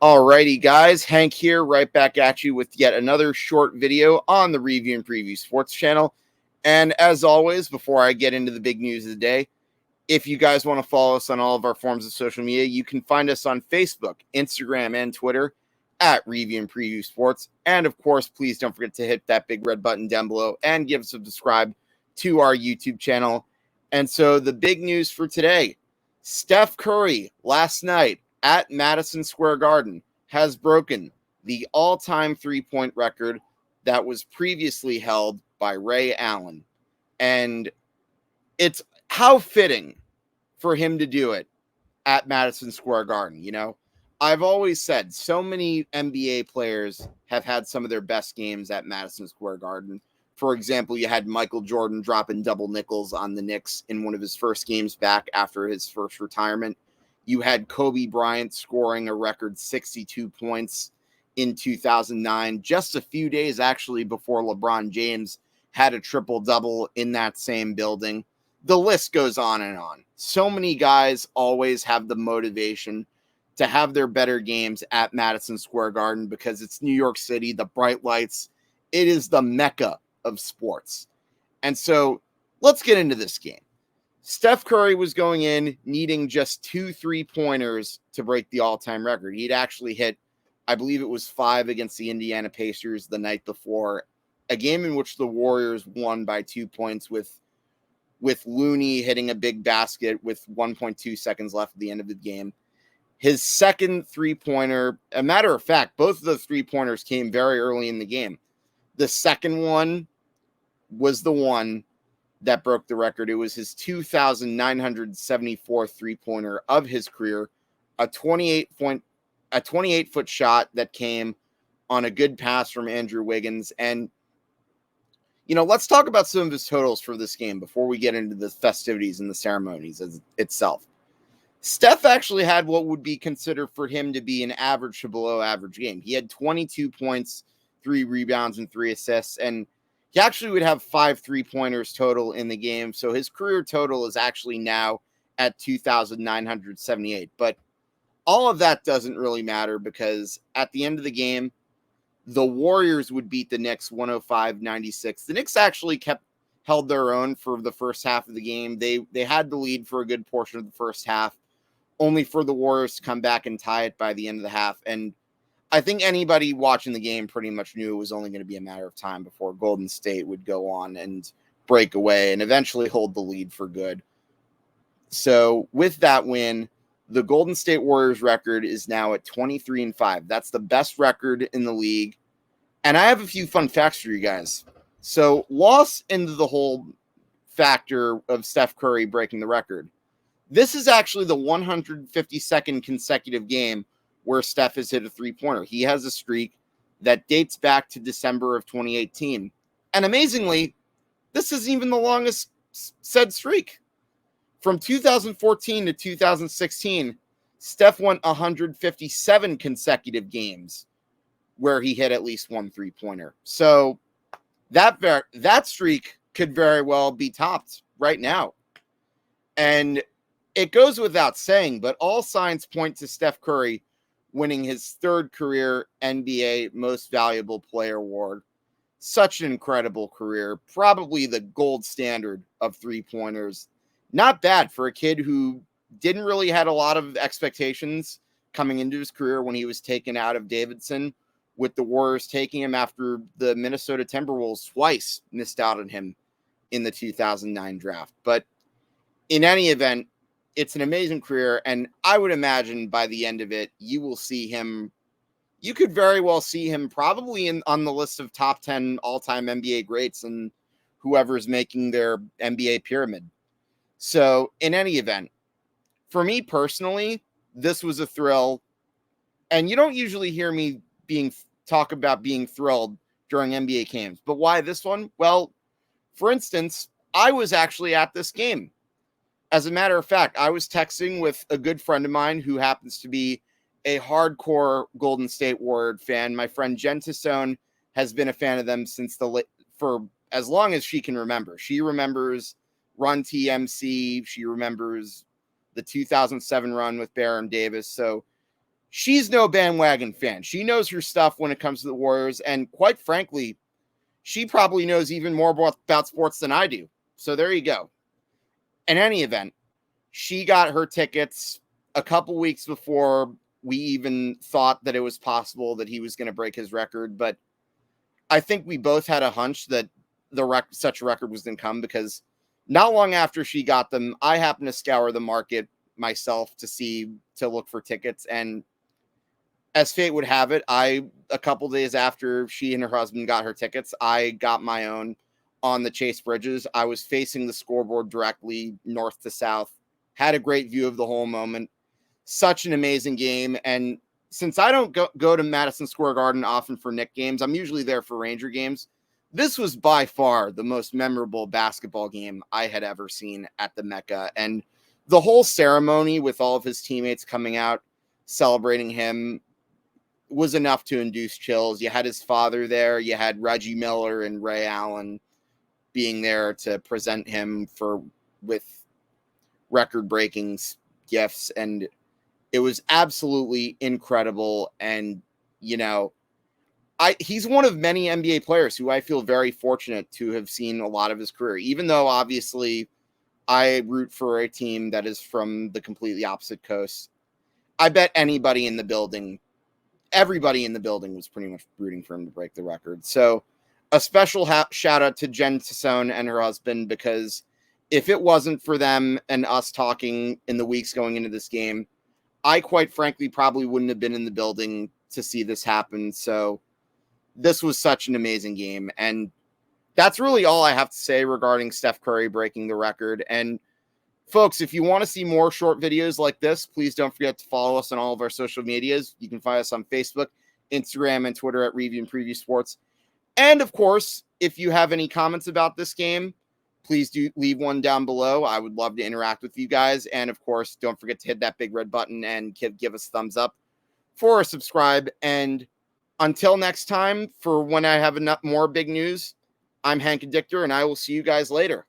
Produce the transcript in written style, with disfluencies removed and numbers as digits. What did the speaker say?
Alrighty, guys, Hank here, right back at you with yet another short video on the Review and Preview Sports channel. And as always, before I get into the big news of the day, if you guys want to follow us on all of our forms of social media, you can find us on Facebook, Instagram, and Twitter at Review and Preview Sports. And of course, please don't forget to hit that big red button down below and give us a subscribe to our YouTube channel. And so the big news for today, Steph Curry last night at Madison Square Garden has broken the all-time three-point record that was previously held by Ray Allen. And it's how fitting for him to do it at Madison Square Garden. You know, I've always said so many NBA players have had some of their best games at Madison Square Garden. For example, you had Michael Jordan dropping double nickels on the Knicks in one of his first games back after his first retirement. You had Kobe Bryant scoring a record 62 points in 2009, just a few days actually before LeBron James had a triple-double in that same building. The list goes on and on. So many guys always have the motivation to have their better games at Madison Square Garden because it's New York City, the bright lights. It is the mecca of sports. And so let's get into this game. Steph Curry was going in needing just 2 3-pointers to break the all-time record. He'd actually hit, I believe it was 5 against the Indiana Pacers the night before, a game in which the Warriors won by 2 points with Looney hitting a big basket with 1.2 seconds left at the end of the game. His second three-pointer, a matter of fact, both of those three-pointers came very early in the game. The second one was the one that broke the record. It was his 2,974 three-pointer of his career, a 28-foot shot that came on a good pass from Andrew Wiggins. And, you know, let's talk about some of his totals for this game before we get into the festivities and the ceremonies itself. Steph actually had what would be considered for him to be an average to below average game. He had 22 points, 3 rebounds, and 3 assists, and he actually would have 5 3-pointers total in the game. So his career total is actually now at 2,978. But all of that doesn't really matter because at the end of the game, the Warriors would beat the Knicks 105-96. The Knicks actually held their own for the first half of the game. They had the lead for a good portion of the first half, only for the Warriors to come back and tie it by the end of the half. And I think anybody watching the game pretty much knew it was only going to be a matter of time before Golden State would go on and break away and eventually hold the lead for good. So with that win, the Golden State Warriors record is now at 23-5. That's the best record in the league. And I have a few fun facts for you guys. So loss into the whole factor of Steph Curry breaking the record. This is actually the 152nd consecutive game where Steph has hit a three-pointer. He has a streak that dates back to December of 2018. And amazingly, this isn't even the longest said streak. From 2014 to 2016, Steph went 157 consecutive games where he hit at least one three-pointer. So that streak could very well be topped right now. And it goes without saying, but all signs point to Steph Curry winning his 3rd career NBA Most Valuable Player award. Such an incredible career. Probably the gold standard of three-pointers. Not bad for a kid who didn't really had a lot of expectations coming into his career when he was taken out of Davidson, with the Warriors taking him after the Minnesota Timberwolves twice missed out on him in the 2009 draft. But in any event, it's an amazing career, and I would imagine by the end of it, you will see him. You could very well see him probably on the list of top 10 all-time NBA greats and whoever's making their NBA pyramid. So in any event, for me personally, this was a thrill. And you don't usually hear me talk about being thrilled during NBA games. But why this one? Well, for instance, I was actually at this game. As a matter of fact, I was texting with a good friend of mine who happens to be a hardcore Golden State Warrior fan. My friend Jen Tassone has been a fan of them for as long as she can remember. She remembers Run TMC. She remembers the 2007 run with Baron Davis. So she's no bandwagon fan. She knows her stuff when it comes to the Warriors. And quite frankly, she probably knows even more about sports than I do. So there you go. In any event, she got her tickets a couple weeks before we even thought that it was possible that he was going to break his record. But I think we both had a hunch that such a record was going to come, because not long after she got them, I happened to scour the market myself to look for tickets. And as fate would have it, a couple days after she and her husband got her tickets, I got my own on the Chase Bridges. I was facing the scoreboard directly north to south, had a great view of the whole moment. Such an amazing game. And since I don't go to Madison Square Garden often for Knicks games, I'm usually there for Ranger games. This was by far the most memorable basketball game I had ever seen at the Mecca. And the whole ceremony with all of his teammates coming out, celebrating him, was enough to induce chills. You had his father there. You had Reggie Miller and Ray Allen being there to present him with record-breaking gifts. And it was absolutely incredible. And, you know, he's one of many NBA players who I feel very fortunate to have seen a lot of his career, even though obviously I root for a team that is from the completely opposite coast. I bet everybody in the building was pretty much rooting for him to break the record. So a special shout out to Jen Tassone and her husband, because if it wasn't for them and us talking in the weeks going into this game, I quite frankly probably wouldn't have been in the building to see this happen. So this was such an amazing game. And that's really all I have to say regarding Steph Curry breaking the record. And folks, if you want to see more short videos like this, please don't forget to follow us on all of our social medias. You can find us on Facebook, Instagram, and Twitter at Review and Preview Sports. And of course, if you have any comments about this game, please do leave one down below. I would love to interact with you guys. And of course, don't forget to hit that big red button and give us a thumbs up or subscribe. And until next time, for when I have enough more big news, I'm Hank Addictor, and I will see you guys later.